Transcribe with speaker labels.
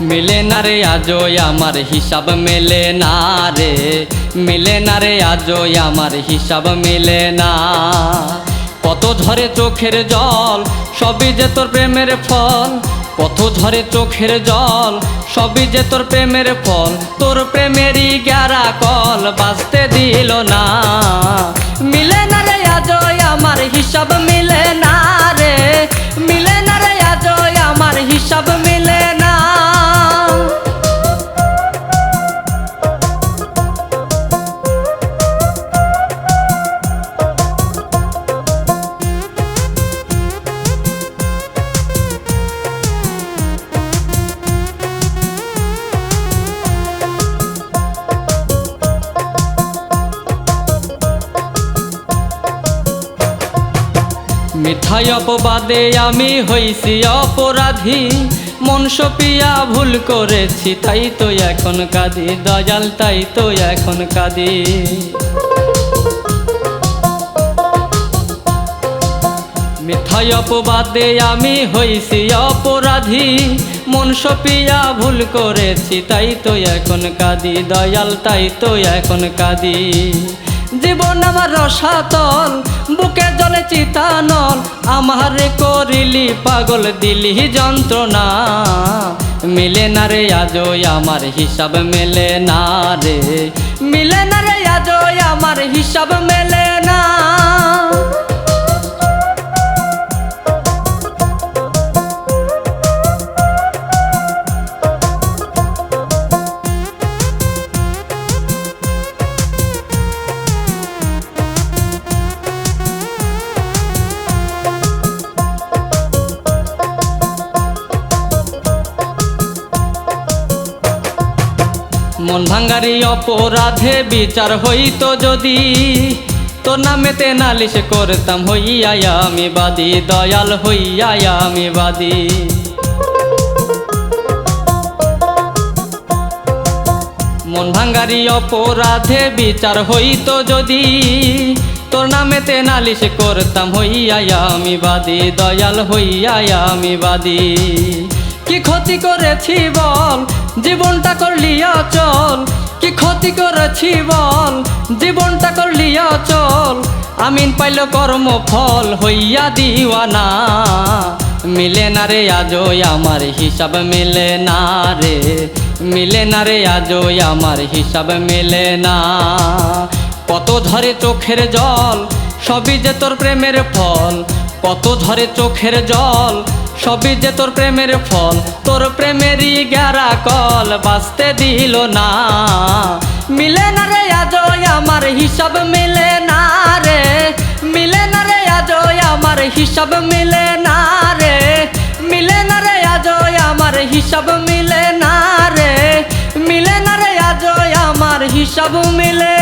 Speaker 1: मिले ना रे आजो आमार हिसाब मिले ना रे, मिले ना रे आजो आमार हिसाब मिले ना। कत झरे चोखेर जल सबई जे तोर प्रेमेर फल, कत झरे चोखेर जल सबई जे तोर प्रेमेर फल, तोर प्रेमेरी ग्यारा कल बाजते दिल ना। मिले ना रे आजो आमार हिसाब मिले ना रे, मिले ना रे आजो आमार हिसाब मिले ना। मिथ्या अपबादे आमी हইছি अपराधी, मन सपिया भूल करेছি তাই তো এখন কাঁদি, দয়াল তাই তো এখন কাঁদি। মিথ্যা अपबादे आमी हইছি अपराधी, मन सपिया भूल करेছি তাই তো এখন কাঁদি, দয়াল তাই তো এখন কাঁদি। জীবন আমার রসাতল বুকে জলে চিতানল, আমারে করিলি পাগল দিলি যন্ত্রণা। মিলে না রে আজো আমার হিসাব মেলে না রে, মিলে না রে আজো আমার হিসাব মেলে না। मन भांगारी अपराधे विचार हইতো যদি, তোর নামেতে নালিশ করতাম হইয়া আমি বাদী, দয়াল হইয়া আমি বাদী। मन भांगारी अपराधे विचार हইতো যদি, তোর নামেতে নালিশ করতাম হইয়া আমি বাদী, দয়াল হইয়া আমি বাদী। কি ক্ষতি করেছি বল জীবনটা করলি অচল, কি ক্ষতি করেছি বল জীবনটা করলি অচল, আমিন পাইল কর্ম ফল হইয়া দিওয়ানা। মিলে না রে আজো আমার হিসাব মিলে না রে, মিলে না রে আজো আমার হিসাব মিলে না। কত ধরে চোখের জল সবই যে তোর প্রেমের ফল, কত ধরে চোখের জল সবই যে তোর প্রেমের ফল, তোর প্রেমেরই গ্যারা কল বাজতে দিল না। মিলে না রে আজো আমার হিসাব মিলে না রে, মিলে না রে আজো আমার হিসাব মিলে না রে, মিলে না রে আজো আমার হিসাব মিলে না রে, মিলে না রে আজো আমার হিসাব মিলে